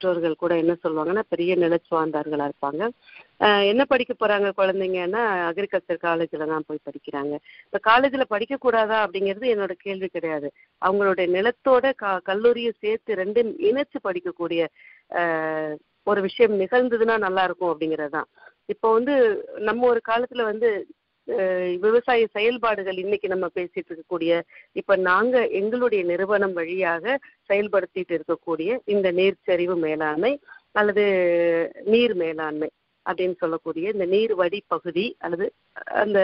பெற்றோர்கள் கூட என்ன சொல்லுவாங்கன்னா, பெரிய நிலச்சுவார்ந்தார்களா இருப்பாங்க. என்ன படிக்க போறாங்க குழந்தைங்கன்னா, அக்ரிகல்ச்சர் காலேஜில் தான் போய் படிக்கிறாங்க. இப்போ காலேஜில் படிக்கக்கூடாதா அப்படிங்கிறது என்னோட கேள்வி கிடையாது. அவங்களுடைய நிலத்தோட கல்லூரியை சேர்த்து ரெண்டும் இணைச்சு படிக்கக்கூடிய ஒரு விஷயம் நிகழ்ந்ததுன்னா நல்லா இருக்கும் அப்படிங்கிறது தான். இப்போ நம்ம ஒரு காலத்துல விவசாய செயல்பாடுகள் இன்னைக்கு நம்ம பேசிட்டு இருக்கக்கூடிய, இப்ப நாங்க எங்களுடைய நிறுவனம் வழியாக செயல்படுத்திட்டு இருக்கக்கூடிய இந்த நீர்ச்சரிவு மேலாண்மை அல்லது நீர் மேலாண்மை அப்படின்னு சொல்லக்கூடிய இந்த நீர் வடி பகுதி அல்லது அந்த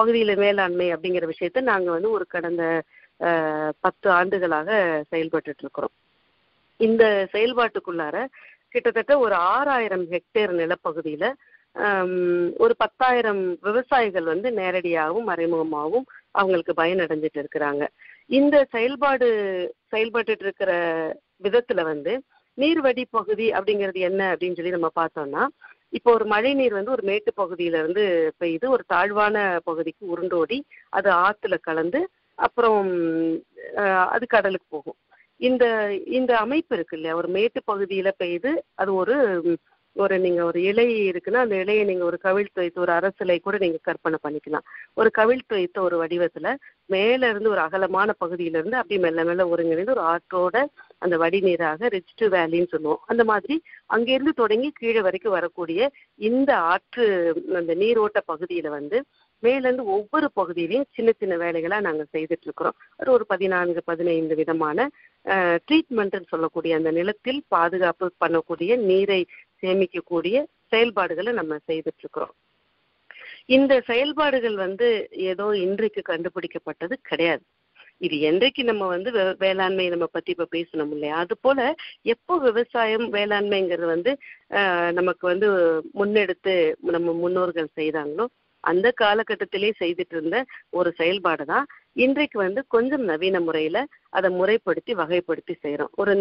பகுதியில மேலாண்மை அப்படிங்கிற விஷயத்த நாங்க ஒரு கடந்த 10 ஆண்டுகளாக செயல்பட்டு இருக்கிறோம். இந்த செயல்பாட்டுக்குள்ளார கிட்டத்தட்ட ஒரு 6000 ஹெக்டேர் நிலப்பகுதியில ஒரு 10,000 விவசாயிகள் நேரடியாகவும் மறைமுகமாகவும் அவங்களுக்கு பயனடைஞ்சிட்டு இருக்கிறாங்க. இந்த செயல்பட்டு இருக்கிற விதத்துல நீர்வடி பகுதி அப்படிங்கிறது என்ன அப்படின்னு சொல்லி நம்ம பார்த்தோம்னா, இப்போ ஒரு மழை நீர் ஒரு மேட்டு பகுதியில இருந்து பெய்து ஒரு தாழ்வான பகுதிக்கு உருண்டோடி அது ஆத்துல கலந்து அப்புறம் அது கடலுக்கு போகும். இந்த அமைப்பு இருக்கு இல்லையா, ஒரு மேட்டு பகுதியில பெய்து அது நீங்க ஒரு இலை இருக்குன்னா அந்த இலையை நீங்க ஒரு கவிழ்த்து வைத்து ஒரு அரசிலை கூட நீங்க கற்பனை பண்ணிக்கலாம். ஒரு கவிழ்த்து வைத்த ஒரு வடிவத்துல மேல இருந்து ஒரு அகலமான பகுதியில இருந்து அப்படி மெல்ல மெல்ல ஒருங்கிணைந்து ஒரு ஆற்றோட அந்த வடிநீராக ரிச் டு வேலின்னு சொல்லுவோம். அந்த மாதிரி அங்கிருந்து தொடங்கி கீழே வரைக்கும் வரக்கூடிய இந்த ஆற்று அந்த நீரோட்ட பகுதியில மேலேருந்து ஒவ்வொரு பகுதியிலையும் சின்ன சின்ன வேலைகளா நாங்க செய்துட்டு இருக்கிறோம். ஒரு 14-15 விதமான ட்ரீட்மெண்ட்னு சொல்லக்கூடிய அந்த நிலத்தில் பாதுகாப்பு பண்ணக்கூடிய நீரை சேமிக்கக்கூடிய செயல்பாடுகளை நம்ம செய்துட்டு இருக்கிறோம். இந்த செயல்பாடுகள் ஏதோ இன்றைக்கு கண்டுபிடிக்கப்பட்டது கிடையாது. இது என்றைக்கு நம்ம வேளாண்மை நம்ம பத்தி இப்ப பேசணும் இல்லையா, அது போல எப்போ விவசாயம் வேளாண்மைங்கிறது நமக்கு முன்னெடுத்து நம்ம முன்னோர்கள் செய்தாங்களோ அந்த காலகட்டத்திலே செய்துட்டு இருந்த ஒரு செயல்பாடு தான் இன்றைக்கு கொஞ்சம் நவீன முறையில அதை முறைப்படுத்தி வகைப்படுத்தி செய்யறோம். ஒரு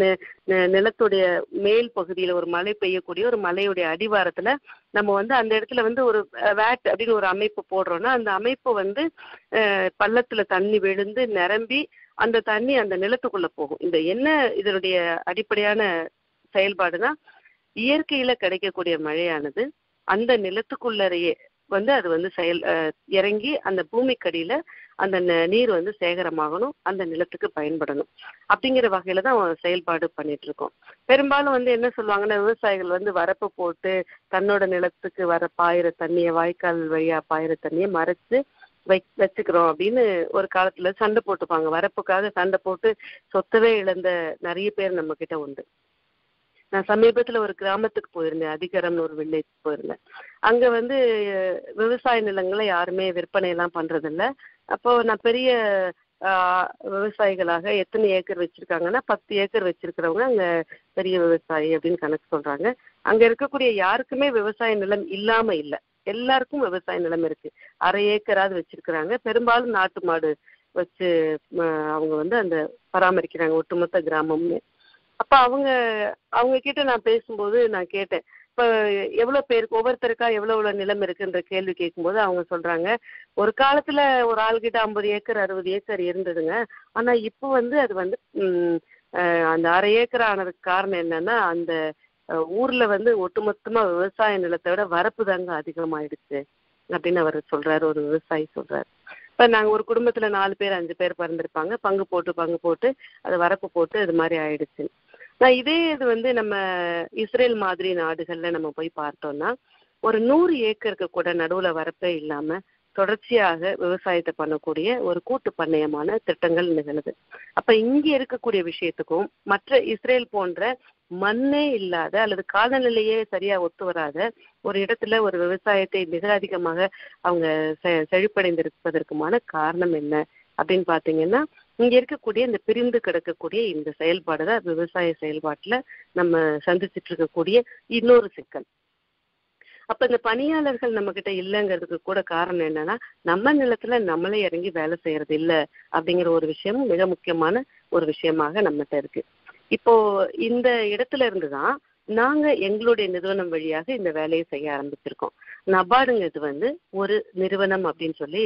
நிலத்துடைய மேல் பகுதியில ஒரு மழை பெய்யக்கூடிய ஒரு மலையுடைய அடிவாரத்துல நம்ம அந்த இடத்துல ஒரு வேட் அப்படின்னு ஒரு அமைப்பு போடுறோம்னா அந்த அமைப்பு பள்ளத்துல தண்ணி விழுந்து நிரம்பி அந்த தண்ணி அந்த நிலத்துக்குள்ள போகும். இதனுடைய அடிப்படையான செயல்பாடுனா இயற்கையில கிடைக்கக்கூடிய மழையானது அந்த நிலத்துக்குள்ளறையே அது இறங்கி அந்த பூமிக்கடியில அந்த நீர் சேகரமாகணும், அந்த நிலத்துக்கு பயன்படணும் அப்படிங்கிற வகையில தான் செயல்பாடு பண்ணிட்டு இருக்கோம். பெரும்பாலும் என்ன சொல்லுவாங்கன்னா, விவசாயிகள் வரப்பு போட்டு தன்னோட நிலத்துக்கு வர பாயிர தண்ணியை வாய்க்கால் வழியா பாயிர தண்ணியை மறைச்சு வச்சுக்கிறோம் அப்படின்னு ஒரு காலத்துல சண்டை போட்டுப்பாங்க. வரப்புக்காக சண்டை போட்டு சொத்தவே இழந்த நிறைய பேர் நம்ம கிட்ட உண்டு. நான் சமீபத்துல ஒரு கிராமத்துக்கு போயிருந்தேன், அதிகாரம்னு ஒரு வில்லேஜ் போயிருந்தேன். அங்க விவசாய நிலங்களை யாருமே விற்பனை எல்லாம் பண்றதில்ல. அப்போ நான் பெரிய விவசாயிகளாக எத்தனை ஏக்கர் வச்சிருக்காங்கன்னா 10 ஏக்கர் வச்சிருக்கிறவங்க அங்க பெரிய விவசாயி அப்படின்னு கணக்கு சொல்றாங்க. அங்க இருக்கக்கூடிய யாருக்குமே விவசாய நிலம் இல்லாம இல்லை, எல்லாருக்கும் விவசாய நிலம் இருக்கு. அரை ஏக்கராவது வச்சிருக்கிறாங்க. பெரும்பாலும் நாட்டு மாடு வச்சு அவங்க அந்த பராமரிக்கிறாங்க ஒட்டுமொத்த கிராமம்னு. அப்ப அவங்க கிட்ட நான் பேசும்போது நான் கேட்டேன், இப்ப எவ்வளவு பேருக்கு ஒவ்வொருத்தருக்கா எவ்வளவு நிலம் இருக்குன்ற கேள்வி கேட்கும்போது அவங்க சொல்றாங்க, ஒரு காலத்துல ஒரு ஆள்கிட்ட 50 ஏக்கர் 60 ஏக்கர் இருந்ததுங்க. ஆனா இப்போ அது அந்த அரை ஏக்கர் ஆனதுக்கு காரணம் என்னன்னா அந்த ஊர்ல ஒட்டுமொத்தமா விவசாய நிலத்தை விட வரப்பு தாங்க அதிகமாயிடுச்சு அப்படின்னு அவர் சொல்றாரு. ஒரு விவசாயி சொல்றாரு. இப்ப நாங்க ஒரு குடும்பத்துல 4 பேர் 5 பேர் பிறந்திருப்பாங்க, பங்கு போட்டு அது வரப்பு போட்டு இது மாதிரி ஆயிடுச்சு. நான் இதே இது நம்ம இஸ்ரேல் மாதிரி நாடுகள்ல நம்ம போய் பார்த்தோம்னா ஒரு 100 ஏக்கருக்கு கூட நடுவுல வரப்பே இல்லாம தொடர்ச்சியாக விவசாயத்தை பண்ணக்கூடிய ஒரு கூட்டு பண்ணையமான திட்டங்கள் நிகழுது. அப்ப இங்க இருக்கக்கூடிய விஷயத்துக்கும் மற்ற இஸ்ரேல் போன்ற மண்ணே இல்லாத அல்லது காலநிலையே சரியா ஒத்து வராத ஒரு இடத்துல ஒரு விவசாயத்தை மிக அதிகமாக அவங்க செழிப்படைந்திருப்பதற்குமான காரணம் என்ன அப்படின்னு பாத்தீங்கன்னா, இங்க இருக்கக்கூடிய இந்த பிரிந்து கிடக்கக்கூடிய இந்த செயல்பாடு தான் விவசாய செயல்பாட்டுல நம்ம சந்திச்சுட்டு இருக்கக்கூடிய இன்னொரு சிக்கல். அப்ப இந்த பணியாளர்கள் நம்ம கிட்ட இல்லைங்கிறதுக்கு கூட காரணம் என்னன்னா, நம்ம நிலத்துல நம்மளே இறங்கி வேலை செய்யறது இல்லை அப்படிங்கிற ஒரு விஷயம் மிக முக்கியமான ஒரு விஷயமாக நம்மகிட்ட இருக்கு. இப்போ இந்த இடத்துல இருந்துதான் நாங்க எங்களுடைய நிறுவனம் வழியாக இந்த வேலையை செய்ய ஆரம்பிச்சிருக்கோம். நபார்டுங்கிறது ஒரு நிறுவனம் அப்படின்னு சொல்லி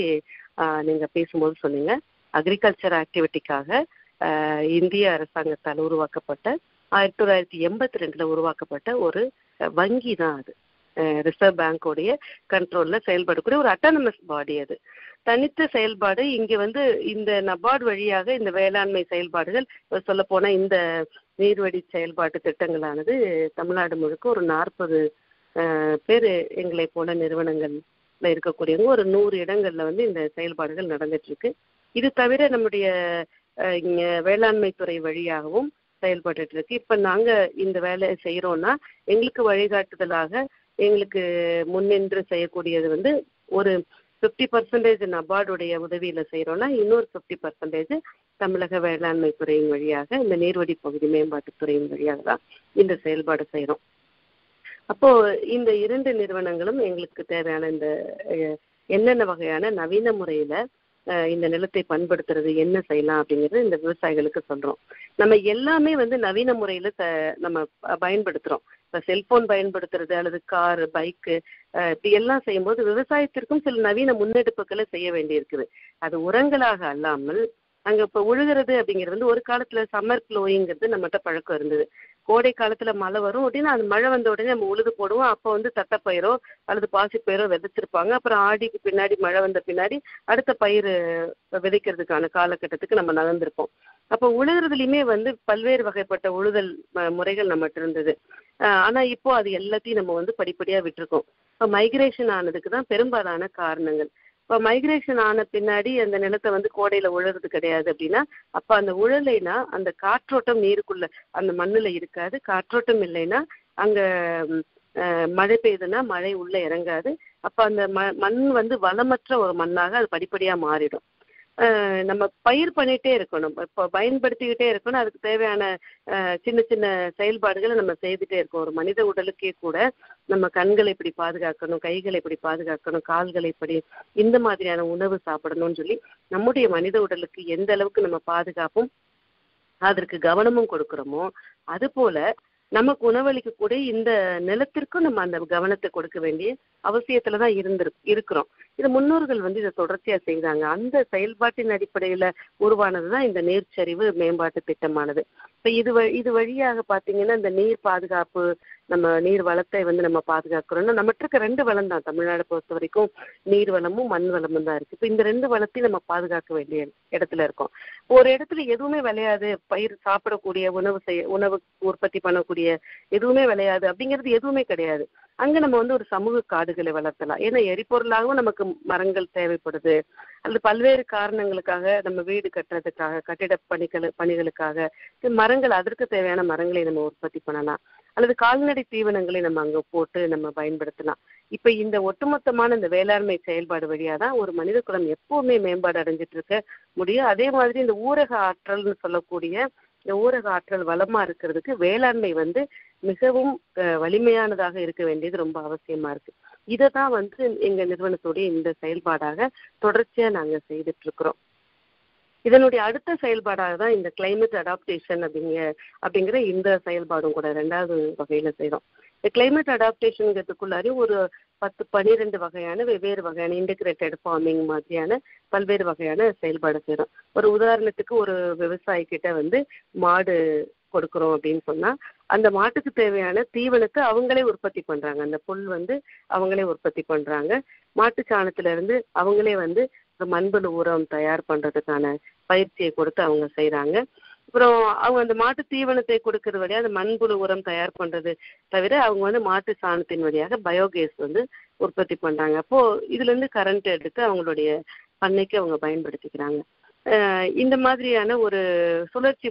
நீங்க பேசும்போது சொன்னீங்க. அக்ரிகல்ச்சர் ஆக்டிவிட்டிக்காக இந்திய அரசாங்கத்தால் உருவாக்கப்பட்ட 1982 உருவாக்கப்பட்ட ஒரு வங்கி தான் அது. ரிசர்வ் பேங்கோடைய கண்ட்ரோல்ல செயல்படக்கூடிய ஒரு அட்டானமஸ் பாடி. அது தனித்த செயல்பாடு. இங்க இந்த நபார்டு வழியாக இந்த வேளாண்மை செயல்பாடுகள், சொல்ல போனா இந்த நீர்வழி செயல்பாட்டு திட்டங்களானது தமிழ்நாடு முழுக்க ஒரு 40 பேர் எங்களை போல நிறுவனங்கள்ல இருக்கக்கூடியவங்க ஒரு 100 இடங்கள்ல இந்த செயல்பாடுகள் நடந்துட்டு இருக்கு. இது தவிர நம்முடைய இங்க வேளாண்மை துறை வழியாகவும் செயல்பட்டு இருக்கு. இப்ப நாங்க இந்த வேலையை செய்யறோம்னா எங்களுக்கு வழிகாட்டுதலாக எங்களுக்கு முன்னின்று செய்யக்கூடியது ஒரு 50% நபார்டுடைய உதவியில செய்யறோம்னா இன்னொரு 50% தமிழக வேளாண்மை துறையின் வழியாக இந்த நீர்வழி பகுதி மேம்பாட்டுத்துறையின் வழியாக தான் இந்த செயல்பாடு செய்யறோம். அப்போ இந்த 2 நிறுவனங்களும் எங்களுக்கு தேவையான இந்த என்னென்ன வகையான நவீன முறையில இந்த நிலத்தை பண்படுத்துறது என்ன செய்யலாம் அப்படிங்கிறது இந்த விவசாயிகளுக்கு சொல்றோம். நம்ம எல்லாமே நவீன முறையில நம்ம பயன்படுத்துறோம். இப்ப செல்போன் பயன்படுத்துறது அல்லது கார், பைக்கு இப்படி எல்லாம் செய்யும்போது விவசாயத்திற்கும் சில நவீன முன்னெடுப்புகளை செய்ய வேண்டி இருக்குது. அது உரங்களாக அல்லாமல் அங்க இப்ப உழுகிறது அப்படிங்கிறது ஒரு காலத்துல சம்மர் ப்ளோயிங்கிறது நம்மகிட்ட பழக்கம் இருந்தது. கோடை காலத்துல மழை வரும் அப்படின்னா அந்த மழை வந்த உடனே நம்ம உழுது போடுவோம். அப்போ தட்டைப்பயிரோ அல்லது பாசிப்பயிரோ விதைச்சிருப்பாங்க. அப்புறம் ஆடிக்கு பின்னாடி மழை வந்த பின்னாடி அடுத்த பயிர் விதைக்கிறதுக்கான காலகட்டத்துக்கு நம்ம நகர்ந்திருப்போம். அப்போ உழுகிறதுலையுமே பல்வேறு வகைப்பட்ட உழுதல் முறைகள் நம்மகிட்ட இருந்தது. ஆனா இப்போ அது எல்லாத்தையும் நம்ம படிப்படியா விட்டுருக்கோம். இப்போ மைக்ரேஷன் ஆனதுக்கு தான் பெரும்பாலான காரணங்கள். இப்போ மைக்ரேஷன் ஆன பின்னாடி அந்த நிலத்தை கோடையில உழறது கிடையாது அப்படின்னா, அப்ப அந்த உழலைனா அந்த காற்றோட்டம் நீருக்குள்ள அந்த மண்ணுல இருக்காது. காற்றோட்டம் இல்லைன்னா அங்க மழை பெய்யுதுன்னா மழை உள்ள இறங்காது. அப்ப அந்த மண் வளமற்ற ஒரு மண்ணாக அது படிப்படியா மாறிடும். நம்ம பயிர் பண்ணிட்டே இருக்கணும், இப்போ பயன்படுத்திக்கிட்டே இருக்கணும். அதுக்கு தேவையான சின்ன சின்ன செயல்பாடுகளை நம்ம செய்துட்டே இருக்கோம். ஒரு மனித உடலுக்கே கூட நம்ம கண்களை இப்படி பாதுகாக்கணும், கைகளை இப்படி பாதுகாக்கணும், கால்களை இப்படி இந்த மாதிரியான உணவு சாப்பிடணும்னு சொல்லி நம்முடைய மனித உடலுக்கு எந்த அளவுக்கு நம்ம பாதுகாப்பும் அதற்கு கவனமும் கொடுக்குறோமோ அது போல நமக்கு உணவளிக்க கூட இந்த நிலத்திற்கும் நம்ம அந்த கவனத்தை கொடுக்க வேண்டிய அவசியத்துலதான் இருக்கிறோம். இது முன்னோர்கள் இதை தொடர்ச்சியா செய்தாங்க. அந்த செயல்பாட்டின் அடிப்படையில உருவானதுதான் இந்த நீர்ச்சரிவு மேம்பாட்டு திட்டமானது. இப்ப இது வழியாக பாத்தீங்கன்னா இந்த நீர் பாதுகாப்பு, நம்ம நீர் வளத்தை நம்ம பாதுகாக்கிறோம்னா நம்மகிட்ட இருக்க 2 வளம் தான். தமிழ்நாடு பொறுத்த வரைக்கும் நீர் வளமும் மண் வளமும் தான் இருக்கு. இப்ப இந்த 2 வளத்தையும் நம்ம பாதுகாக்க வேண்டிய இடத்துல இருக்கோம். ஒரு இடத்துல எதுவுமே விளையாது, பயிர் சாப்பிடக்கூடிய உணவு உற்பத்தி பண்ணக்கூடிய எதுவுமே விளையாது அப்படிங்கிறது எதுவுமே கிடையாது. அங்க நம்ம ஒரு சமூக காடுகளை வளர்த்தலாம். ஏன்னா எரிபொருளாகவும் நமக்கு மரங்கள் தேவைப்படுது. அல்லது பல்வேறு காரணங்களுக்காக நம்ம வீடு கட்டுறதுக்காக, கட்டிட பணிகளுக்காக மரங்கள், அதற்கு தேவையான மரங்களை நம்ம உற்பத்தி பண்ணலாம். அல்லது கால்நடை தீவனங்களை நம்ம அங்க போட்டு நம்ம பயன்படுத்தலாம். இப்ப இந்த ஒட்டுமொத்தமான இந்த வேளாண்மை செயல்பாடு வழியா தான் ஒரு மனித குலம் எப்பவுமே மேம்பாடு அடைஞ்சிட்டு இருக்க முடியும். அதே மாதிரி இந்த ஊரக ஆற்றல்னு சொல்லக்கூடிய இந்த ஊரக ஆற்றல் வளமா இருக்கிறதுக்கு வேளாண்மை மிகவும் வலிமையானதாக இருக்க வேண்டியது ரொம்ப அவசியமா இருக்கு. இதை தான் எங்க நிறுவனத்துடைய இந்த செயல்பாடாக தொடர்ச்சியா நாங்க செய்துட்டு இருக்கிறோம். இதனுடைய அடுத்த செயல்பாடாக தான் இந்த கிளைமேட் அடாப்டேஷன் அப்படிங்கிற இந்த செயல்பாடும் கூட 2வது வகையில செய்யறோம். இந்த கிளைமேட் அடாப்டேஷன்ங்கிறதுக்குள்ளாரி ஒரு 10-12 வகையான வெவ்வேறு வகையான இன்டகிரேட்டட் ஃபார்மிங் மாதிரியான பல்வேறு வகையான செயல்பாடு செய்யறோம். ஒரு உதாரணத்துக்கு ஒரு விவசாயி கிட்ட மாடு கொடுக்குறோம் அப்படின்னு சொன்னா அந்த மாட்டுக்கு தேவையான தீவனத்தை அவங்களே உற்பத்தி பண்றாங்க. அந்த புல் அவங்களே உற்பத்தி பண்றாங்க. மாட்டு சாணத்துல இருந்து அவங்களே மண்புழு உரம் தயார் பண்றதுக்கான பயிற்சியை கொடுத்து அவங்க செய்யறாங்க. அப்புறம் அவங்க அந்த மாட்டு தீவனத்தை கொடுக்கறது வழியா அந்த மண்புழு உரம் தயார் பண்றது தவிர அவங்க மாட்டு சாணத்தின் வழியாக பயோகேஸ் உற்பத்தி பண்றாங்க. அப்போ இதுல இருந்து கரண்ட் எடுத்து அவங்களுடைய பண்ணைக்கு அவங்க பயன்படுத்திக்கிறாங்க. இந்த மாதிரியான ஒரு சுழற்சி,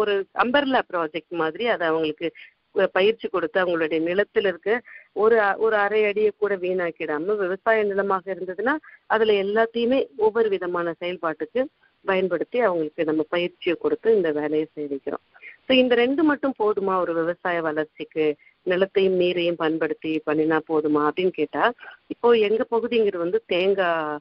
ஒரு அம்பர்லா ப்ராஜெக்ட் மாதிரி அதை அவங்களுக்கு பயிற்சி கொடுத்து அவங்களுடைய நிலத்தில் இருக்க ஒரு அரை அடியை கூட வீணாக்கிடாம, விவசாய நிலமாக இருந்ததுன்னா அதுல எல்லாத்தையுமே ஒவ்வொரு விதமான செயல்பாட்டுக்கு பயன்படுத்தி அவங்களுக்கு நம்ம பயிற்சியை கொடுத்து இந்த வேலையை செய்திக்கிறோம். ஸோ இந்த 2 மட்டும் போதுமா ஒரு விவசாய வளர்ச்சிக்கு? நிலத்தையும் நீரையும் பயன்படுத்தி பண்ணினா போதுமா அப்படின்னு கேட்டா, இப்போ எங்க பகுதிங்கிறது தேங்காய்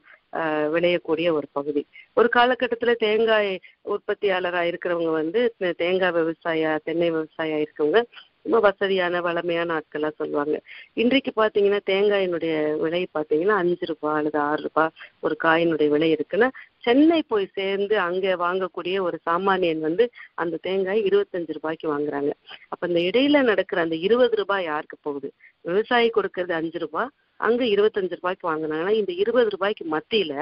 விளையக்கூடிய ஒரு பகுதி. ஒரு காலகட்டத்துல தேங்காய் உற்பத்தியாளரா இருக்கிறவங்க தேங்காய் விவசாய, தென்னை விவசாயியா இருக்கவங்க ரொம்ப வசதியான வளமையான ஆட்களா சொல்லுவாங்க. இன்றைக்கு பாத்தீங்கன்னா தேங்காயினுடைய விலை பாத்தீங்கன்னா 5 ரூபாய் அல்லது 6 ரூபாய் ஒரு காயினுடைய விலை இருக்குன்னா, சென்னை போய் சேர்ந்து அங்க வாங்கக்கூடிய ஒரு சாமானியன் வந்து அந்த தேங்காய் 25 ரூபாய்க்கு வாங்குறாங்க. அப்ப இந்த இடையில நடக்கிற அந்த 20 ரூபாய் யாருக்கு போகுது? விவசாயி கொடுக்கறது 5 ரூபாய், அங்க 25 ரூபாய்க்கு வாங்கினாங்கன்னா இந்த 20 ரூபாய்க்கு மத்தியில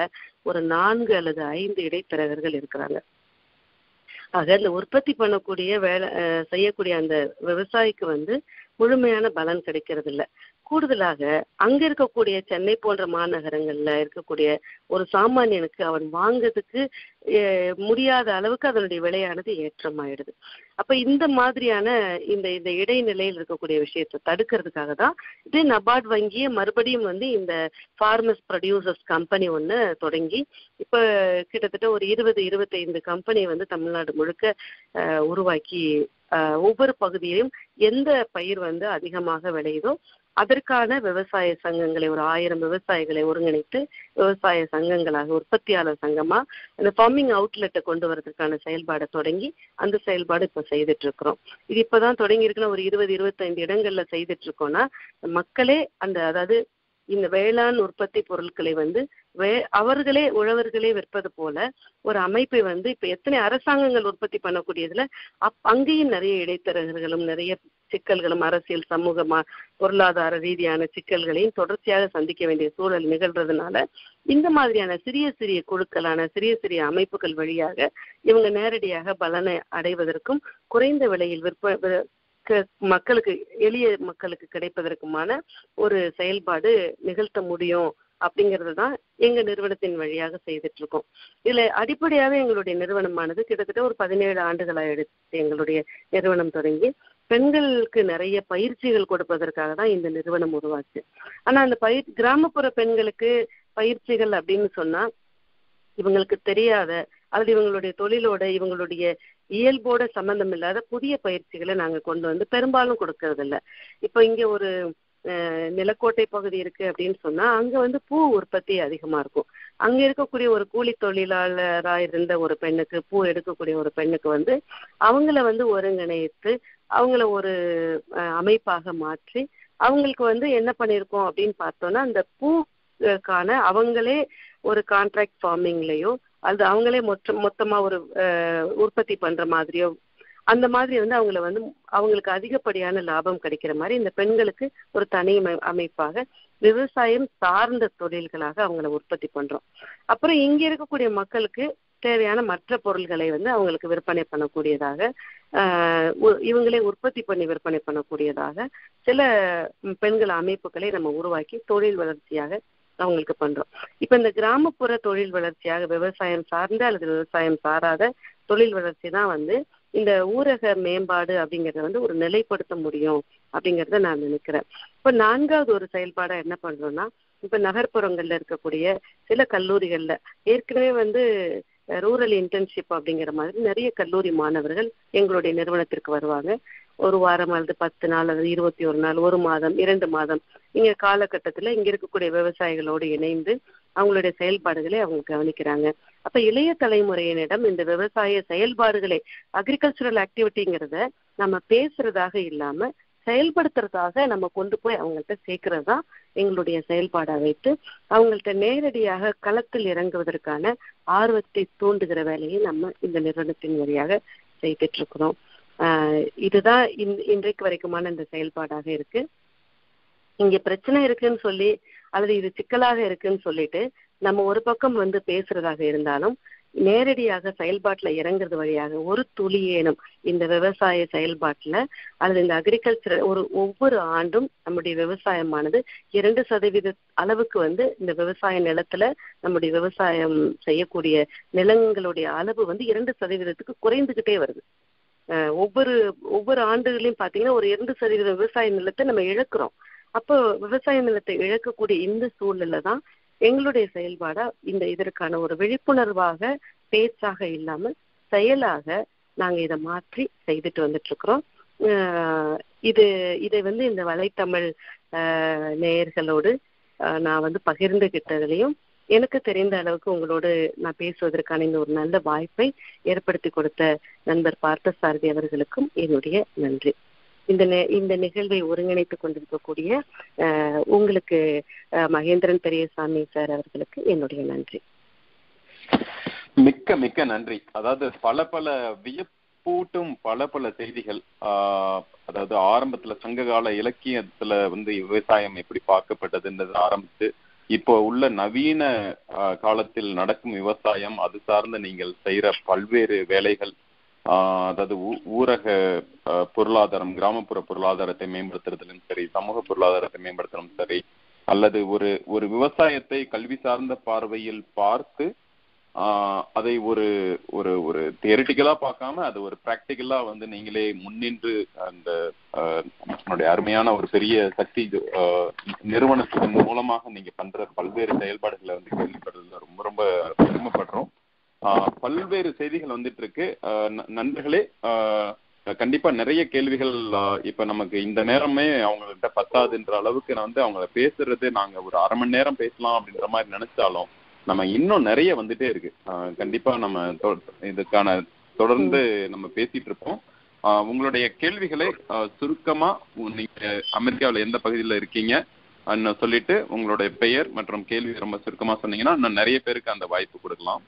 ஒரு 4 அல்லது 5 இடைத்தரகர்கள் இருக்கிறாங்க. ஆக இந்த உற்பத்தி பண்ணக்கூடிய வேலை செய்யக்கூடிய அந்த விவசாயிக்கு வந்து முழுமையான பலன் கிடைக்கிறது இல்லை. கூடுதலாக அங்க இருக்கக்கூடிய சென்னை போன்ற மாநகரங்கள்ல இருக்கக்கூடிய ஒரு சாமானியனுக்கு அவன் வாங்கிறதுக்கு முடியாத அளவுக்கு அதனுடைய விலையானது ஏற்றமாயிடுது. அப்ப இந்த மாதிரியான இந்த இந்த இடைநிலையில் இருக்கக்கூடிய விஷயத்தை தடுக்கிறதுக்காக தான் இது நபார்ட் வங்கியை மறுபடியும் வந்து இந்த ஃபார்மர்ஸ் ப்ரொடியூசர்ஸ் கம்பெனி ஒன்று தொடங்கி இப்ப கிட்டத்தட்ட ஒரு 20-25 கம்பெனி வந்து தமிழ்நாடு முழுக்க உருவாக்கி ஒவ்வொரு பகுதியிலும் எந்த பயிர் வந்து அதிகமாக விளையுதோ அதற்கான விவசாய சங்கங்களை ஒரு 1000 விவசாயிகளை ஒருங்கிணைத்து விவசாய சங்கங்களாக உற்பத்தியாளர் சங்கமா அந்த ஃபார்மிங் அவுட்லெட்டை கொண்டு வரதுக்கான செயல்பாடை தொடங்கி அந்த செயல்பாடு இப்ப செய்துட்டு இருக்கிறோம். இது இப்பதான் தொடங்கி இருக்குன்னா ஒரு 20-25 இடங்கள்ல செய்துட்டு இருக்கோம்னா மக்களே அதாவது இந்த வேளாண் உற்பத்தி பொருட்களை வந்து அவர்களே உழவர்களே விற்பது போல ஒரு அமைப்பை வந்து இப்ப எத்தனை அரசாங்கங்கள் உற்பத்தி பண்ணக்கூடியதுல அங்கேயும் நிறைய இடைத்தரகர்களும் நிறைய சிக்கல்களும் அரசியல் சமூகமா பொருளாதார ரீதியான சிக்கல்களையும் தொடர்ச்சியாக சந்திக்க வேண்டிய சூழல் நிகழ்றதுனால இந்த மாதிரியான சிறிய சிறிய குழுக்களான சிறிய சிறிய அமைப்புகள் வழியாக இவங்க நேரடியாக பலனை அடைவதற்கும் குறைந்த விலையில் மக்களுக்கு எளிய மக்களுக்கு கிடைப்பதற்குமான ஒரு செயல்பாடு நிகழ்த்த முடியும் அப்படிங்கிறது தான் எங்க நிறுவனத்தின் வழியாக செய்துட்டு இருக்கோம். இதுல அடிப்படையாவே எங்களுடைய நிறுவனமானது கிட்டத்தட்ட ஒரு 17 ஆண்டுகளா எடுத்து எங்களுடைய நிறுவனம் தொடங்கி பெண்களுக்கு நிறைய பயிற்சிகள் கொடுப்பதற்காக தான் இந்த நிறுவனம் உருவாச்சு. ஆனா அந்த கிராமப்புற பெண்களுக்கு பயிற்சிகள் அப்படின்னு சொன்னா இவங்களுக்கு தெரியாத அல்லது இவங்களுடைய தொழிலோட இவங்களுடைய இயல்போட சம்பந்தம் இல்லாத புதிய பயிற்சிகளை நாங்க கொண்டு வந்து பெரும்பாலும் கொடுக்கறது இல்லை. இப்ப இங்க ஒரு நிலக்கோட்டை பகுதி இருக்கு அப்படின்னு சொன்னா அங்க வந்து பூ உற்பத்தி அதிகமா இருக்கும். அங்க இருக்கக்கூடிய ஒரு கூலி தொழிலாளரா இருந்த ஒரு பெண்ணுக்கு பூ எடுக்கக்கூடிய ஒரு பெண்ணுக்கு வந்து அவங்கள வந்து ஒருங்கிணைத்து அவங்கள ஒரு அமைப்பாக மாற்றி அவங்களுக்கு வந்து என்ன பண்ணிருக்கோம் அப்படின்னு பார்த்தோம்னா அந்த பூக்கான அவங்களே ஒரு கான்ட்ராக்ட் ஃபார்மிங்லயோ அது அவங்களே மொத்தமா ஒரு உற்பத்தி பண்ற மாதிரியோ அந்த மாதிரி வந்து அவங்கள வந்து அவங்களுக்கு அதிகப்படியான லாபம் கிடைக்கிற மாதிரி இந்த பெண்களுக்கு ஒரு தனி அமைப்பாக விவசாயம் சார்ந்த தொழில்களாக அவங்கள உற்பத்தி பண்றோம். அப்புறம் இங்க இருக்கக்கூடிய மக்களுக்கு தேவையான மற்ற பொருள்களை வந்து அவங்களுக்கு விற்பனை பண்ணக்கூடியதாக இவங்களே உற்பத்தி பண்ணி விற்பனை பண்ணக்கூடியதாக சில பெண்கள் அமைப்புகளை நம்ம உருவாக்கி தொழில் வளர்ச்சியாக அவங்களுக்கு பண்றோம். இப்ப இந்த கிராமப்புற தொழில் வளர்ச்சியாக விவசாயம் சார்ந்த அல்லது விவசாயம் சாராத தொழில் வளர்ச்சி தான் வந்து இந்த ஊரக மேம்பாடு அப்படிங்கறத வந்து ஒரு நிலைப்படுத்த முடியும் அப்படிங்கறத நான் நினைக்கிறேன். இப்ப 4வது ஒரு செயல்பாடா என்ன பண்றோம்னா இப்ப நகர்ப்புறங்கள்ல இருக்கக்கூடிய சில கல்லூரிகள்ல ஏற்கனவே வந்து ரூரல் இன்டர்ன்ஷிப் அப்படிங்கிற மாதிரி நிறைய கல்லூரி மாணவர்கள் எங்களுடைய நிறுவனத்திற்கு வருவாங்க. ஒரு வாரம் அல்லது 10 நாள் அல்லது 21 நாள், 1 மாதம், 2 மாதம் இங்க காலகட்டத்துல இங்க இருக்கக்கூடிய விவசாயிகளோடு இணைந்து அவங்களுடைய செயல்பாடுகளை அவங்க கவனிக்கிறாங்க. அப்ப இளைய தலைமுறையினிடம் இந்த விவசாய செயல்பாடுகளை அக்ரிகல்ச்சரல் ஆக்டிவிட்டிங்கிறத நம்ம பேசுறதாக இல்லாம செயல்படுத்துறதாக நம்ம கொண்டு போய் அவங்கள்ட்ட சேர்க்கறது தான் எங்களுடைய செயல்பாடை வைத்து அவங்கள்ட்ட நேரடியாக களத்தில் இறங்குவதற்கான ஆர்வத்தை தூண்டுகிற வேலையை நம்ம இந்த நிறுவனத்தின் வழியாக செய்துட்டு இருக்கிறோம். இதுதான் இன்றைக்கு வரைக்குமான இந்த செயல்பாடாக இருக்கு. இங்க பிரச்சனை இருக்குன்னு சொல்லி அல்லது இது சிக்கலாக இருக்குன்னு சொல்லிட்டு நம்ம ஒரு பக்கம் வந்து பேசுறதாக இருந்தாலும் நேரடியாக செயல்பாட்டுல இறங்குறது வழியாக ஒரு துளியேனும் இந்த விவசாய செயல்பாட்டுல அல்லது இந்த அக்ரிகல்ச்சர் ஒவ்வொரு ஆண்டும் நம்முடைய விவசாயமானது 2% அளவுக்கு வந்து இந்த விவசாய நிலத்துல நம்முடைய விவசாயம் செய்யக்கூடிய நிலங்களுடைய அளவு வந்து 2% குறைந்துகிட்டே வருது. ஒவ்வொரு ஆண்டுகளையும் பாத்தீங்கன்னா ஒரு 2% விவசாய நிலத்தை நம்ம இழக்கிறோம். அப்போ விவசாய நிலத்தை இழக்கக்கூடிய இந்த சூழ்நிலை தான் எங்களுடைய செயல்பாடா இதற்கான ஒரு விழிப்புணர்வாக பேச்சாக இல்லாமல் செயலாக நாங்க இதை மாற்றி செய்துட்டு வந்துட்டு இருக்கிறோம். இதை வந்து இந்த வலைத்தமிழ் நேயர்களோடு நான் வந்து பகிர்ந்துகிட்டதுலையும் எனக்கு தெரிந்த அளவுக்கு உங்களோடு நான் பேசுவதற்கான இந்த ஒரு நல்ல வாய்ப்பை ஏற்படுத்தி கொடுத்த நண்பர் பார்த்தசாரதி அவர்களுக்கும் என்னுடைய நன்றி. இந்த நிகழ்வை ஒருங்கிணைத்துக் கொண்டிருக்கக்கூடிய உங்களுக்கு மகேந்திரன் பெரியசாமி சார் அவர்களுக்கு என்னுடைய நன்றி. மிக்க மிக்க நன்றி. அதாவது பல வியப்பூட்டும் பல செய்திகள். அதாவது ஆரம்பத்துல சங்ககால இலக்கியத்துல விவசாயம் எப்படி பார்க்கப்பட்டதுன்றது ஆரம்பித்து இப்போ உள்ள நவீன காலத்தில் நடக்கும் விவசாயம், அது சார்ந்த நீங்கள் செய்யற பல்வேறு வேலைகள், அதாவது ஊரக பொருளாதாரம், கிராமப்புற பொருளாதாரத்தை மேம்படுத்துறதுலும் சரி, சமூக பொருளாதாரத்தை மேம்படுத்தலும் சரி, அல்லது ஒரு விவசாயத்தை கல்வி சார்ந்த பார்வையில் பார்த்து அதை ஒரு ஒரு ஒரு தியரிட்டிக்கலா பார்க்காம அது ஒரு பிராக்டிக்கலா நீங்களே முன்னின்று அந்த அருமையான ஒரு பெரிய சக்தி நிறுவனத்தின் மூலமாக நீங்க பண்ற பல்வேறு செயல்பாடுகளை கேள்விப்படுறதுல ரொம்ப ரொம்ப பெருமைப்படுறோம். பல்வேறு செய்திகள் வந்துட்டு இருக்கு. நண்பர்களே, கண்டிப்பா நிறைய கேள்விகள் இப்ப நமக்கு இந்த நேரமே அவங்ககிட்ட பத்தாதுன்ற அளவுக்கு அவங்கள பேசுறது நாங்க ஒரு அரை மணி நேரம் பேசலாம் அப்படின்ற மாதிரி நினைச்சாலும் நம்ம இன்னும் நிறைய வந்துட்டே இருக்கு. கண்டிப்பா நம்ம இதுக்கான தொடர்ந்து நம்ம பேசிட்டு இருப்போம். உங்களுடைய கேள்விகளை சுருக்கமா நீங்க அமெரிக்காவில் எந்த பகுதியில் இருக்கீங்க சொல்லிட்டு உங்களுடைய பெயர் மற்றும் கேள்வி ரொம்ப சுருக்கமா சொன்னீங்கன்னா இன்னும் நிறைய பேருக்கு அந்த வாய்ப்பு கொடுக்கலாம்.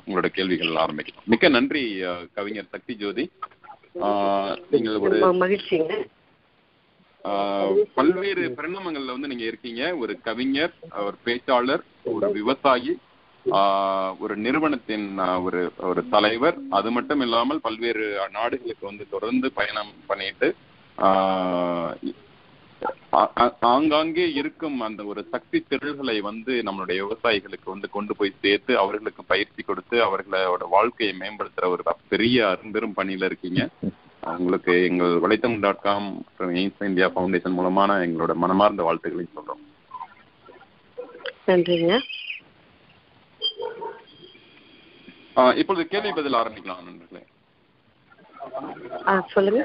உங்களோட கேள்விகள் ஆரம்பிக்கலாம். மிக்க நன்றி கவிஞர் சக்தி ஜோதி. நீங்கள் ஒரு மகிழ்ச்சிங்க. பல்வேறு பரிணாமங்கள்ல நீங்க இருக்கீங்க. ஒரு கவிஞர், ஒரு பேச்சாளர், ஒரு விவசாயி, ஒரு நிறுவனத்தின் ஒரு தலைவர். அது மட்டும் இல்லாமல் பல்வேறு நாடுகளுக்கு தொடர்ந்து பயணம் பண்ணிட்டு ஆங்காங்கே இருக்கும் அந்த ஒரு சக்தி திரள்களை நம்மளுடைய விவசாயிகளுக்கு கொண்டு போய் சேர்த்து அவர்களுக்கு பயிற்சி கொடுத்து அவர்களோட வாழ்க்கையை மேம்படுத்துற ஒரு பெரிய அரும்பெரும் பணியில இருக்கீங்க. உங்களுக்கு எங்கள் வலைத்தமிழ்.com எய்ம்ஸ் இந்தியா ஃபவுண்டேஷன் மூலமான எங்களோட மனமார்ந்த வாழ்த்துக்களை சொல்றோம். நன்றிங்க. இப்பொழுது கேள்வி பதில் ஆரம்பிக்கலாம் நண்பர்களே. சொல்லுங்க.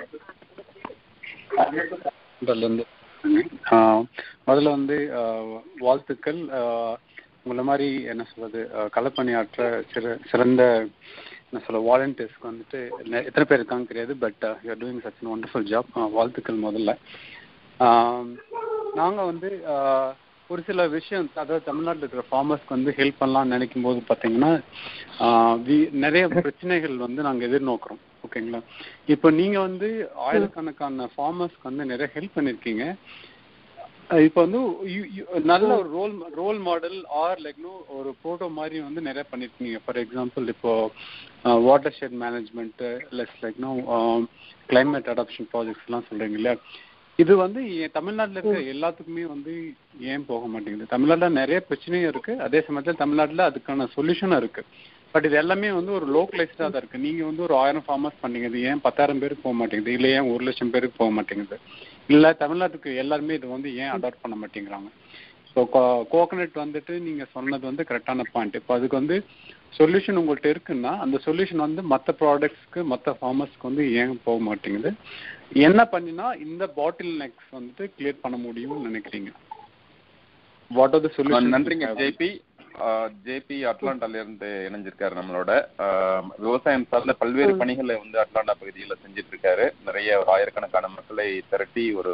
முதல்ல வாழ்த்துக்கள். உங்களை மாதிரி என்ன சொல்றது, களப்பணியாற்ற சிறந்த என்ன சொல்ல வாலண்டியர்ஸ்க்கு எத்தனை பேர் இருக்காங்க தெரியாது. But you are doing such wonderful job. வாழ்த்துக்கள். முதல்ல நாங்கள் ஒரு சில விஷயம், அதாவது தமிழ்நாட்டில் இருக்கிற ஃபார்மர்ஸ்க்கு ஹெல்ப் பண்ணலாம்னு நினைக்கும் போது பார்த்தீங்கன்னா நிறைய பிரச்சனைகள் நாங்கள் எதிர்நோக்குறோம். ஓகேங்களா? இப்போ நீங்கள் ஆயிரக்கணக்கான ஃபார்மர்ஸ்க்கு நிறைய ஹெல்ப் பண்ணியிருக்கீங்க. இப்போ நல்ல ஒரு ரோல் மாடல் ஆர் ஒரு போட்டோ மாதிரி நிறைய பண்ணியிருக்கீங்க. ஃபார் எக்ஸாம்பிள் இப்போ watershed management climate adaptation ப்ராஜெக்ட்ஸ்லாம் சொல்கிறீங்க இல்லையா? இது தமிழ்நாட்டில் இருக்கிற எல்லாத்துக்குமே ஏன் போக மாட்டேங்குது? தமிழ்நாட்டில் நிறைய பிரச்சனையும் இருக்கு, அதே சமயத்தில் தமிழ்நாட்டில் அதுக்கான சொல்யூஷனும் இருக்கு. பட் இது எல்லாமே ஒரு லோக்கலைஸ்டாக தான் இருக்கு. நீங்கள் ஒரு 1000 ஃபார்மர்ஸ் பண்ணீங்க, இது ஏன் 10,000 பேருக்கு போக மாட்டேங்குது? இல்லை ஏன் 1,00,000 பேருக்கு போக மாட்டேங்குது? இல்லை தமிழ்நாட்டுக்கு எல்லாருமே இது ஏன் அடாப்ட் பண்ண மாட்டேங்கிறாங்க? ஸோ கோகனட் நீங்கள் சொன்னது கரெக்டான பாயிண்ட். இப்போ அதுக்கு சொல்யூஷன் உங்கள்கிட்ட இருக்குன்னா அந்த சொல்யூஷன் மற்ற ப்ராடக்ட்ஸ்க்கு மற்ற ஃபார்மர்ஸ்க்கு ஏன் போக மாட்டேங்குது? என்ன பண்ணினா இந்த பாட்டில் நெக்ஸ் கிளியர் பண்ண முடியும்னு நினைக்கிறீங்க? What are the solution? நன்றிங்க. ஜேபி அட்லாண்டால இருந்து இணைஞ்சிருக்காரு. நம்மளோட விவசாயம் சார்ந்த பல்வேறு பணிகளை அட்லாண்டா பகுதியில செஞ்சிட்டு இருக்காரு. நிறைய ஒரு ஆயிரக்கணக்கான மக்களை திரட்டி ஒரு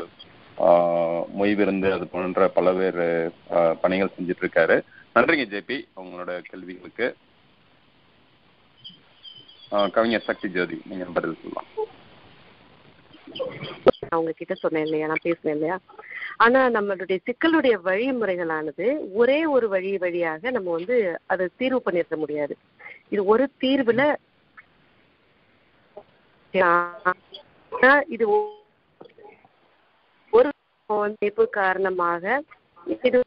மொய்விருந்து அது போன்ற பல்வேறு பணிகள் செஞ்சிட்டு இருக்காரு. நன்றிங்க ஜேபி உங்களோட கேள்விகளுக்கு. கவிஞர் சக்தி ஜோதி, நீங்க பதில் சொல்லலாம். அவங்க கிட்ட சொன்னேன் இல்லையா, நான் பேசினேன் இல்லையா? ஆனா நம்மளுடைய சிக்கலுடைய வழிமுறைகளானது ஒரே ஒரு வழியாக நம்ம அதை தீர்வு பண்ணிட முடியாது. இது ஒரு தீர்வுல இது ஒரு காரணமாக இது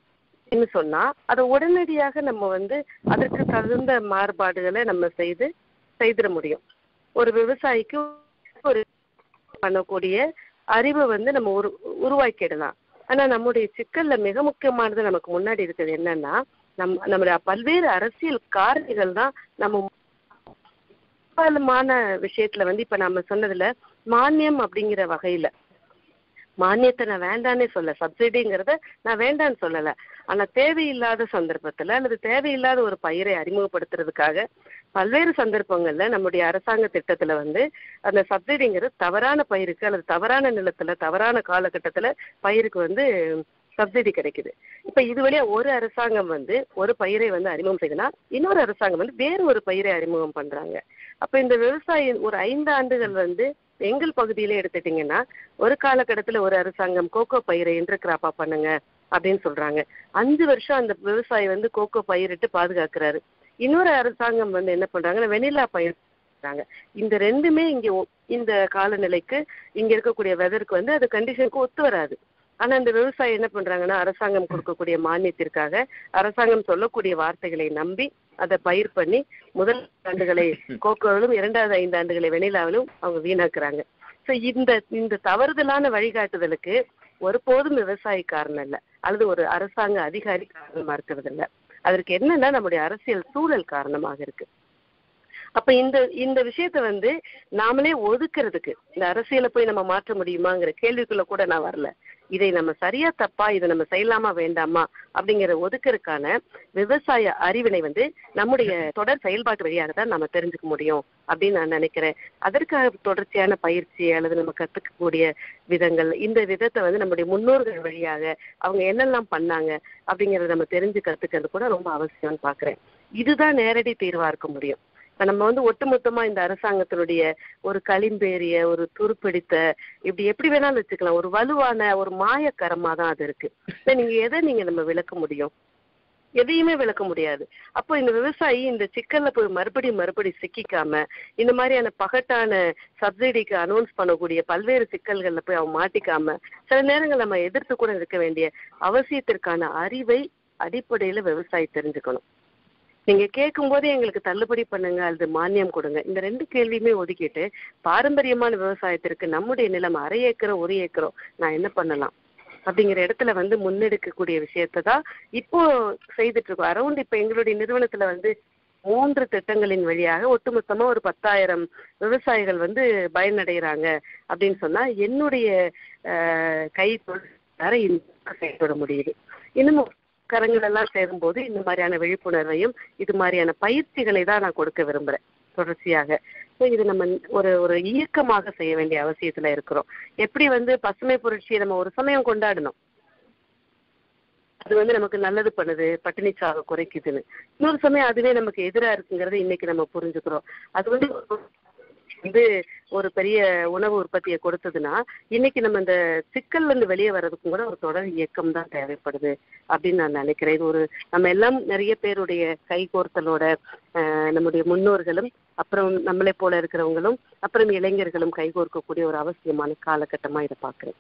சொன்னா அதை உடனடியாக நம்ம அதற்கு தகுந்த மாறுபாடுகளை நம்ம செய்திட முடியும். ஒரு விவசாயிக்கு ஒரு பண்ணக்கூடிய அறிவை நம்ம உருவாக்கிடலாம். ஆனா நம்முடைய சிக்கல்ல மிக முக்கியமானது நமக்கு முன்னாடி இருக்கிறது என்னன்னா, நம்முடைய பல்வேறு அரசியல் காரணிகள் தான் நம்ம விஷயத்துல இப்ப நம்ம சொன்னதுல மானியம் அப்படிங்கிற வகையில மானியத்தை நான் வேண்டானே சொல்ல, சப்சிடிங்கிறத நான் வேண்டான்னு சொல்லல. ஆனா தேவையில்லாத சந்தர்ப்பத்துல அல்லது தேவையில்லாத ஒரு பயிரை அறிமுகப்படுத்துறதுக்காக பல்வேறு சந்தர்ப்பங்கள்ல நம்முடைய அரசாங்க திட்டத்துல அந்த சப்சிடிங்கிறது தவறான பயிருக்கு அல்லது தவறான நிலத்துல தவறான காலகட்டத்துல பயிருக்கு சப்சிடி கிடைக்குது. இப்ப இது வழியா ஒரு அரசாங்கம் வந்து ஒரு பயிரை வந்து அறிமுகம் செய்யுதுன்னா இன்னொரு அரசாங்கம் வந்து வேறு ஒரு பயிரை அறிமுகம் பண்றாங்க. அப்ப இந்த விவசாயி ஒரு 5 ஆண்டுகள் வந்து எங்கள் பகுதியில எடுத்துட்டீங்கன்னா ஒரு காலகட்டத்துல ஒரு அரசாங்கம் கோகோ பயிரை இன்டர் கிராப்பா பண்ணுங்க அப்படின்னு சொல்றாங்க. 5 வருஷம் அந்த விவசாயி வந்து கோகோ பயிரிட்டு பாதுகாக்கிறாரு. இன்னொரு அரசாங்கம் வந்து என்ன பண்றாங்கன்னா வெனிலா பயிர். இந்த ரெண்டுமே இங்க இந்த காலநிலைக்கு இங்க இருக்கக்கூடிய வெதருக்கு வந்து அது கண்டிஷனுக்கு ஒத்து வராது. ஆனா இந்த விவசாயி என்ன பண்றாங்கன்னா அரசாங்கம் கொடுக்கக்கூடிய மானியத்திற்காக அரசாங்கம் சொல்லக்கூடிய வார்த்தைகளை நம்பி அதை பயிர் பண்ணி முதல் ஆண்டுகளை கோகோவிலும் 2வது 5 ஆண்டுகளை வெனிலாவிலும் அவங்க வீணாக்குறாங்க. சோ இந்த தவறுதலான வழிகாட்டுதலுக்கு ஒருபோதும் விவசாயி காரணம் இல்லை, அல்லது ஒரு அரசாங்க அதிகாரி காரணமா இருக்கிறது இல்லை. அதற்கு என்னன்னா நம்முடைய அரசியல் சூழல் காரணமாக இருக்கு. அப்ப இந்த விஷயத்த வந்து நாமளே ஒதுக்குறதுக்கு இந்த அரசியலை போய் நம்ம மாற்ற முடியுமாங்கிற கேள்விக்குள்ள கூட நான் வரல. இதை நம்ம சரியா தப்பா, இதை நம்ம செய்யலாமா வேண்டாமா அப்படிங்கிற ஒதுக்குறதுக்கான விவசாய அறிவினை வந்து நம்முடைய தொடர் செயல்பாட்டு வழியாக தான் நம்ம தெரிஞ்சுக்க முடியும் அப்படின்னு நான் நினைக்கிறேன். அதற்காக தொடர்ச்சியான பயிற்சி அல்லது நம்ம கத்துக்கக்கூடிய விதங்கள், இந்த விதத்தை வந்து நம்முடைய முன்னோர்கள் வழியாக அவங்க என்னெல்லாம் பண்ணாங்க அப்படிங்கறத நம்ம தெரிஞ்சு கத்துக்கிறது கூட ரொம்ப அவசியம்னு பாக்குறேன். இதுதான் நேரடி தீர்வா இருக்க முடியும். நம்ம வந்து ஒட்டுமொத்தமா இந்த அரசாங்கத்தினுடைய ஒரு களிம்பேறிய ஒரு துருப்பிடித்த இப்படி எப்படி வேணாலும் வச்சுக்கலாம், ஒரு வலுவான ஒரு மாயக்கரமா தான் அது இருக்கு. நீங்க நம்ம விளக்க முடியும்? எதையுமே விளக்க முடியாது. அப்போ இந்த விவசாயி இந்த சிக்கல்ல போய் மறுபடி சிக்கிக்காம இந்த மாதிரியான பகட்டான சப்சிடிக்கு அனௌன்ஸ் பண்ணக்கூடிய பல்வேறு சிக்கல்கள்ல போய் அவன் மாட்டிக்காம சில நேரங்கள் நம்ம எதிர்த்து கூட இருக்க வேண்டிய அவசியத்திற்கான அறிவை அடிப்படையில விவசாயி தெரிஞ்சுக்கணும். நீங்க கேட்கும் போதே எங்களுக்கு தள்ளுபடி பண்ணுங்க அல்லது மானியம் கொடுங்க, இந்த 2 கேள்வியுமே ஒதுக்கிட்டு பாரம்பரியமான விவசாயத்திற்கு நம்முடைய நிலம் 1/2 ஏக்கரோ 1 ஏக்கரோ நான் என்ன பண்ணலாம் அப்படிங்கிற இடத்துல வந்து முன்னெடுக்கக்கூடிய விஷயத்தை தான் இப்போ செய்துட்டு இருக்கோம். அரௌண்ட் இப்ப எங்களுடைய நிறுவனத்துல வந்து 3 திட்டங்களின் வழியாக ஒட்டுமொத்தமா ஒரு 10,000 விவசாயிகள் வந்து பயனடைகிறாங்க அப்படின்னு சொன்னா என்னுடைய கை தொழில் செயல்பட முடியுது. இன்னும் கரங்கள் எல்லாம் சேரும்போது இந்த மாதிரியான விழிப்புணர்வையும் இது மாதிரியான பயிற்சிகளை தான் நான் கொடுக்க விரும்புறேன் தொடர்ச்சியாக. இது நம்ம ஒரு இயக்கமாக செய்ய வேண்டிய அவசியத்துல இருக்கிறோம். எப்படி வந்து பசுமை புரட்சியை நம்ம ஒரு சமயம் கொண்டாடணும், அது வந்து நமக்கு நல்லது பண்ணுது, பட்டினிச்சாவை குறைக்குதுன்னு. இன்னொரு சமயம் அதுவே நமக்கு எதிரா இருக்குங்கிறத இன்னைக்கு நம்ம புரிஞ்சுக்கிறோம். அது வந்து ஒரு பெரிய உணவு உற்பத்தியை கொடுத்ததுன்னா இன்னைக்கு நம்ம இந்த சிக்கல்ல இருந்து வெளியே வர்றதுக்கும் கூட ஒரு தொடர் இயக்கம் தான் தேவைப்படுது அப்படின்னு நான் நினைக்கிறேன். இது ஒரு நம்ம எல்லாம் நிறைய பேருடைய கைகோர்த்தலோட நம்முடைய முன்னோர்களும் அப்புறம் நம்மளை போல இருக்கிறவங்களும் அப்புறம் இளைஞர்களும் கைகோர்க்கக்கூடிய ஒரு அவசியமான காலகட்டமா இதை பாக்குறேன்.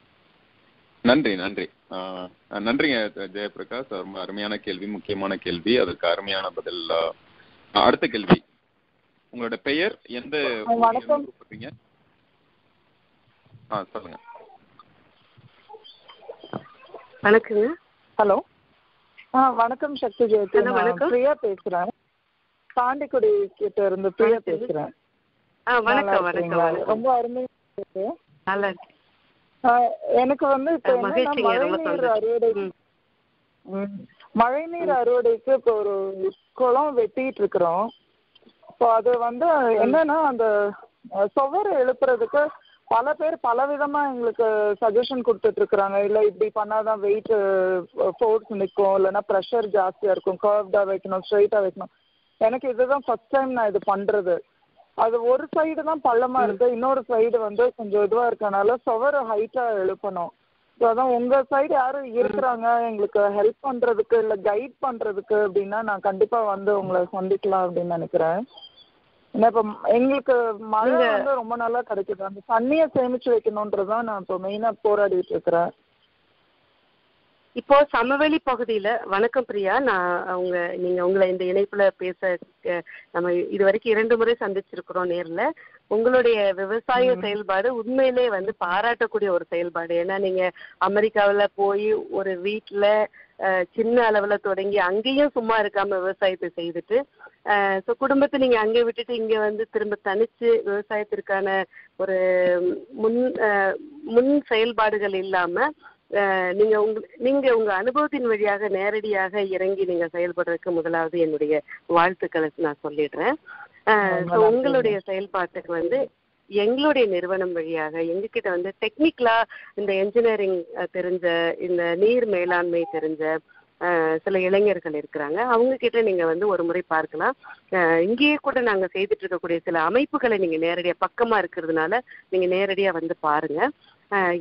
நன்றி நன்றிங்க ஜெயபிரகாஷ். ரொம்ப அருமையான கேள்வி, முக்கியமான கேள்வி, அதற்கு அருமையான பதில். அடுத்த கேள்வி, உங்களோட பெயர், எந்த கூப்பிடுறீங்க? சொல்லுங்க. வணக்கங்க. ஹலோ, வணக்கம் சக்தி ஜெயந்தி. பிரியா பேசுறேன், பாண்டிக்குடி கிட்ட இருந்து பிரியா பேசுறேன். வணக்கம் வணக்கம். ரொம்ப அருமையா இருக்கு. எனக்கு வந்து இப்ப மழைநீர் அறுவடைக்கு இப்போ ஒரு குளம் வெட்டிட்டு இருக்கிறோம். இப்போ அது வந்து என்னன்னா அந்த சுவர் எழுப்புறதுக்கு பல பேர் பல விதமா எங்களுக்கு சஜஷன் கொடுத்துட்டு இருக்கிறாங்க. இல்லை இப்படி பண்ணாதான் வெயிட் ஃபோர்ஸ் நிற்கும், இல்லைன்னா ப்ரெஷர் ஜாஸ்தியா இருக்கும், கர்வ்டா வைக்கணும், ஸ்ட்ரெயிட்டா வைக்கணும். எனக்கு இதுதான் ஃபர்ஸ்ட் டைம் நான் இது பண்றது. அது ஒரு சைடு தான் பள்ளமா இருக்கு, இன்னொரு சைடு வந்து கொஞ்சம் இதுவா இருக்கனால சுவர் ஹைட்டா எழுப்பணும். ஸோ அதான் உங்க சைடு யாரும் இருக்கிறாங்க எங்களுக்கு ஹெல்ப் பண்றதுக்கு இல்லை கைட் பண்றதுக்கு அப்படின்னா நான் கண்டிப்பா வந்து உங்களை சந்திக்கலாம் அப்படின்னு நினைக்கிறேன். ஏன்னா இப்போ எங்களுக்கு மழை வந்து ரொம்ப நல்லா கிடைக்குது, அந்த தண்ணியை சேமிச்சு வைக்கணுன்றதான் நான் இப்போ மெயினா போராடிட்டு இருக்கிறேன். இப்போ சமவெளி பகுதியில, வணக்கம் பிரியா, நீங்க உங்களை இந்த இணைப்புல பேச நம்ம இது வரைக்கும் 2 முறை சந்திச்சிருக்கிறோம் நேர்ல. உங்களுடைய விவசாய செயல்பாடு உண்மையிலே வந்து பாராட்டக்கூடிய ஒரு செயல்பாடு. ஏன்னா நீங்க அமெரிக்காவில போய் ஒரு வீட்டுல சின்ன அளவுல தொடங்கி அங்கேயும் சும்மா இருக்காம விவசாயத்தை செய்துட்டு ஸோ குடும்பத்தை நீங்க அங்கே விட்டுட்டு இங்க வந்து திரும்ப தனிச்சு விவசாயத்திற்கான ஒரு முன் செயல்பாடுகள் இல்லாம நீங்க உங்க அனுபவத்தின் வழியாக நேரடியாக இறங்கி நீங்க செயல்படுறதுக்கு முதலாவது என்னுடைய வாழ்த்துக்களை நான் சொல்லிடுறேன். உங்களுடைய செயல்பாட்டுக்கு வந்து எங்களுடைய நிறுவனம் வழியாக எங்ககிட்ட வந்து டெக்னிக்கலா இந்த என்ஜினியரிங் தெரிஞ்ச, இந்த நீர் மேலாண்மை தெரிஞ்ச சில இளைஞர்கள் இருக்கிறாங்க. அவங்க கிட்ட நீங்க வந்து ஒரு முறை பார்க்கலாம். இங்கேயே கூட நாங்க செய்துட்டு இருக்கக்கூடிய சில அமைப்புகளை நீங்க நேரடியா பக்கமா இருக்கிறதுனால நீங்க நேரடியா வந்து பாருங்க.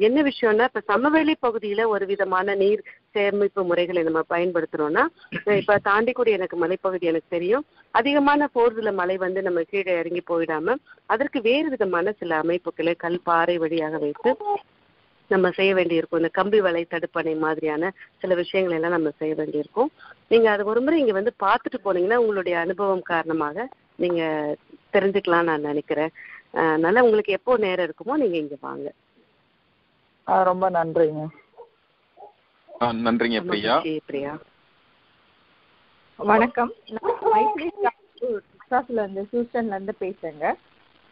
என்ன விஷயம்னா, இப்ப சமவெளி பகுதியில ஒரு விதமான நீர் சேமிப்பு முறைகளை நம்ம பயன்படுத்துறோம்னா, இப்ப தாண்டிக்குடி எனக்கு மலைப்பகுதி எனக்கு தெரியும். அதிகமான போர்ஸுல மழை வந்து நம்ம கீழே இறங்கி போயிடாம அதற்கு வேறு விதமான சில அமைப்புகளை கல் பாறை வழியாக வைத்து நம்ம செய்ய வேண்டியிருக்கும். இந்த கம்பி வலை தடுப்பணை மாதிரியான சில விஷயங்கள் எல்லாம் நம்ம செய்ய வேண்டியிருக்கும். நீங்க அது ஒரு முறை இங்க வந்து பார்த்துட்டு போனீங்கன்னா உங்களுடைய அனுபவம் காரணமாக நீங்க தெரிஞ்சுக்கலாம் நான் நினைக்கிறேன். அதனால உங்களுக்கு எப்போ நேரம் இருக்குமோ நீங்க இங்க வாங்க. ரொம்ப நன்றிங்க. நன்றிங்க பிரியா. பிரியா வணக்கம். நான் மைத்ரி டெக்சாஸ்ல இருந்து, ஹியூஸ்டன்ல இருந்து பேசுறேங்க.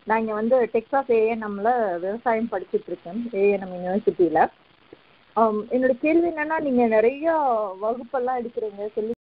நான் இங்க வந்து டெக்சாஸ் ஏஎன்எம்ல விவசாயம் படிச்சுட்டு இருக்கேன், ஏஎன்எம் யூனிவர்சிட்டியில. என்னோட கேள்வி என்னன்னா, நீங்க நிறைய வகுப்பெல்லாம் எடுக்கிறீங்க, சொல்லி